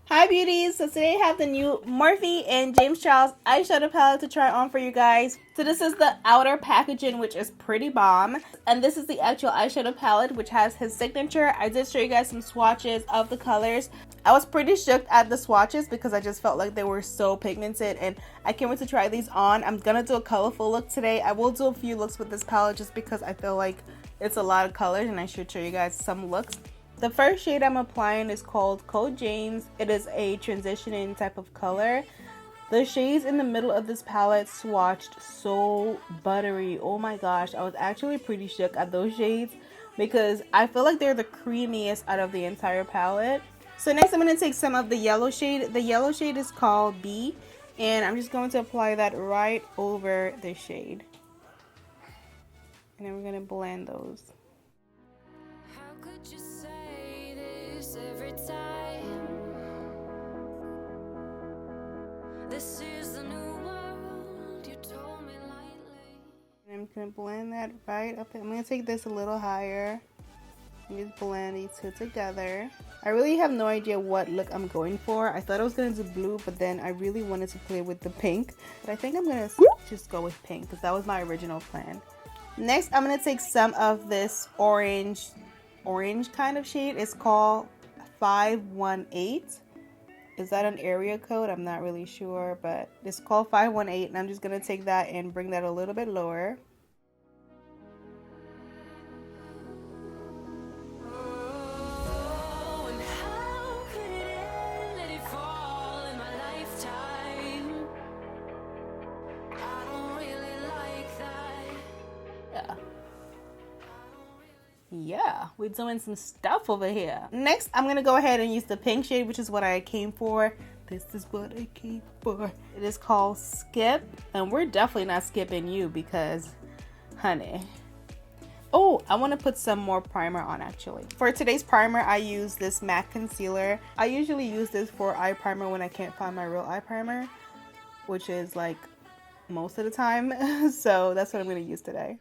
Hi beauties! So today I have the new Morphe and James eyeshadow palette to try on for you guys. So this is the outer packaging, which is pretty bomb. And this is the actual eyeshadow palette, which has his signature. I did show you guys some swatches of the colors. I was pretty shook at the swatches because I just felt like they were so pigmented, and I can't wait to try these on. I'm gonna do a colorful look today. I will do a few looks with this palette just because I feel like it's a lot of colors and I should show you guys some looks. The first shade I'm applying is called James. It is a transitioning type of color. The shades in the middle of this palette swatched so buttery. Oh my gosh, I was actually pretty shook at those shades because I feel like they're the creamiest out of the entire palette. So next I'm going to take some of the yellow shade. The yellow shade is called B, and I'm just going to apply that right over the shade. And then we're going to blend those. How could you say this every time? This is the new world you told me lightly. And I'm gonna blend that right up. I'm gonna take this a little higher and just blend these two together. I really have no idea what look I'm going for. I thought I was gonna do blue, but then I really wanted to play with the pink. But I think I'm gonna just go with pink because that was my original plan. Next, I'm gonna take some of this orange kind of shade. It's called 518. Is that an area code? I'm not really sure, but it's called 518, and I'm just gonna take that and bring that a little bit lower. Oh, and how could it end? Let it fall in my lifetime. I don't really like that. Yeah, we're doing some stuff over here. Next, I'm gonna go ahead and use the pink shade, which is what I came for. This is what I came for. It is called Skip, and we're definitely not skipping you because, honey. Oh, I want to put some more primer on actually. For today's primer, I use this matte concealer. I usually use this for eye primer when I can't find my real eye primer, which is like most of the time. So that's what I'm gonna use today.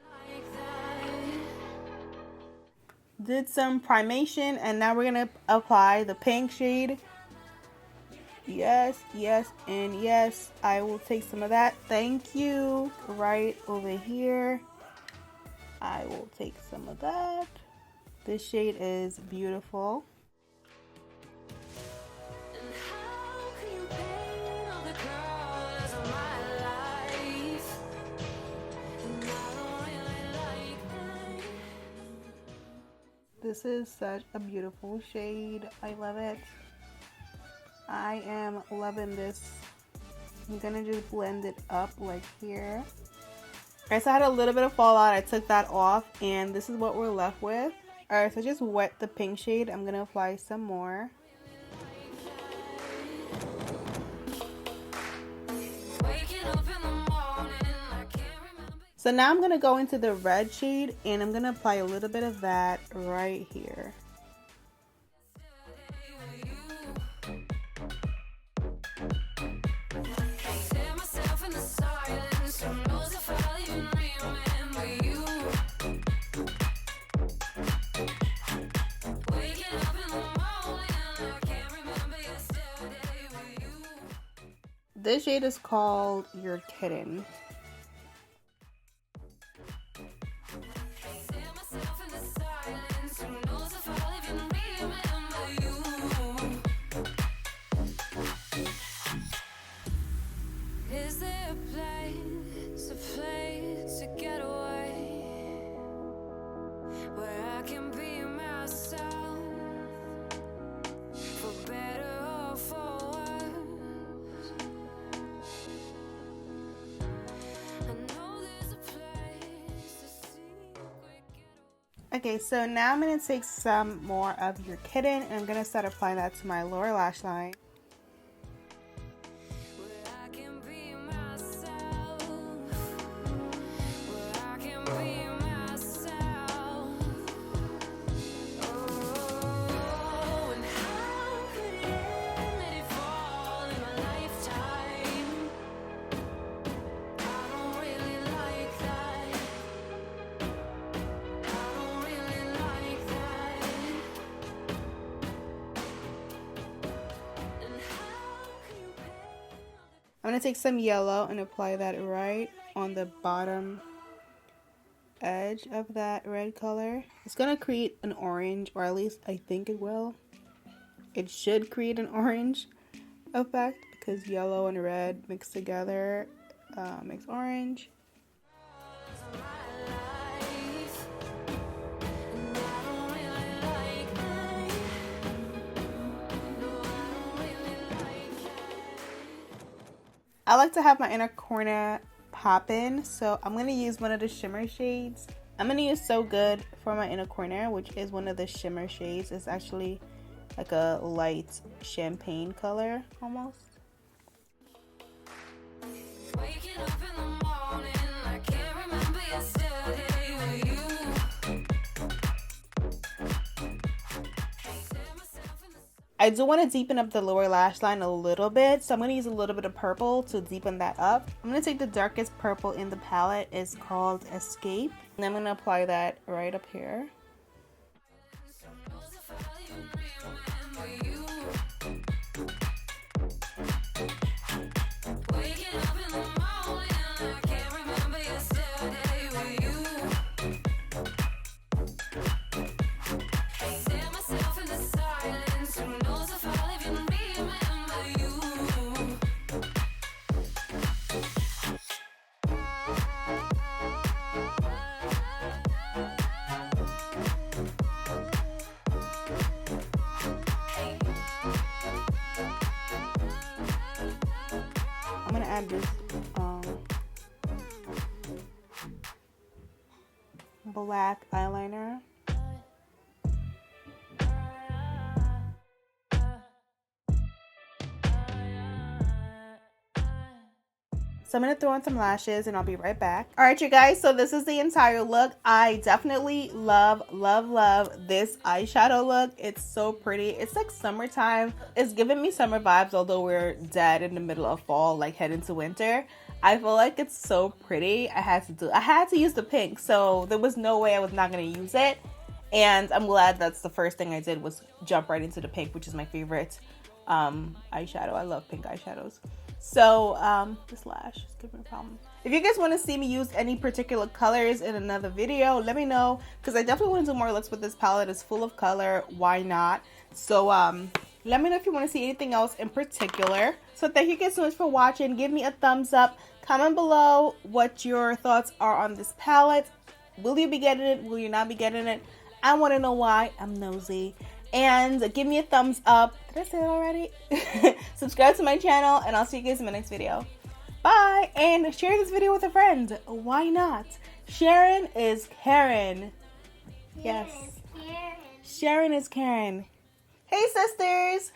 Did some primation, and now we're gonna apply the pink shade. Yes, yes, and yes. I will take some of that. Thank you. Right over here. I will take some of that. This shade is beautiful. And how can you paint all the colors of my life? And I don't really like that. This is such a beautiful shade. I love it. I am loving this. I'm gonna just blend it up like here. Alright, so I had a little bit of fallout. I took that off, and this is what we're left with. Alright, so just wet the pink shade. I'm gonna apply some more. Waking up in the morning, I can't remember. So now I'm gonna go into the red shade, and I'm gonna apply a little bit of that right here. Tear myself in the silence. Who knows if I'll even remember you? Waking up in the morning, I can't remember yesterday with you. This shade is called You're Kidding. Tear myself in the silence. Who knows if I'll even remember you? Is there a place to get away where I can be myself, for better or for worse? I know there's a place to secret get Okay, so now I'm gonna take some more of You're Kidding, and I'm gonna start applying that to my lower lash line. where I can be myself, where I can be myself. Oh, and how could it end? Let it fall in my lifetime. I don't really like that. I don't really like that. I'm going to take some yellow and apply that right on the bottom edge of that red color. It's going to create an orange, or at least I think it will. It should create an orange effect because yellow and red mixed together makes orange. I like to have my inner corner poppin', so I'm going to use one of the shimmer shades. I'm going to use So Good for my inner corner, which is one of the shimmer shades. It's actually like a light champagne color almost. Waking up in the morning, I can't remember yesterday with you. I do want to deepen up the lower lash line a little bit, so I'm going to use a little bit of purple to deepen that up. I'm going to take the darkest purple in the palette. It's called Escape, and I'm going to apply that right up here. I'm gonna add this black eyeliner. So I'm going to throw on some lashes and I'll be right back. Alright you guys, so this is the entire look. I definitely love this eyeshadow look. It's so pretty. It's like summertime. It's giving me summer vibes, although we're dead in the middle of fall, like heading to winter. I feel like it's so pretty. I had to use the pink, so there was no way I was not going to use it. And I'm glad that's the first thing I did was jump right into the pink, which is my favorite eyeshadow. I love pink eyeshadows. So this lash is giving me a problem. If you guys want to see me use any particular colors in another video, let me know, because I definitely want to do more looks with this palette. It's full of color. Why not? So let me know if you want to see anything else in particular. So thank you guys so much for watching. Give me a thumbs up. Comment below what your thoughts are on this palette. Will you be getting it? Will you not be getting it? I want to know why. I'm nosy. And give me a thumbs up. Did I say that already? Subscribe to my channel, and I'll see you guys in my next video. Bye! And share this video with a friend. Why not? Sharon is Karen. Yes. Sharon is Karen. Hey, sisters!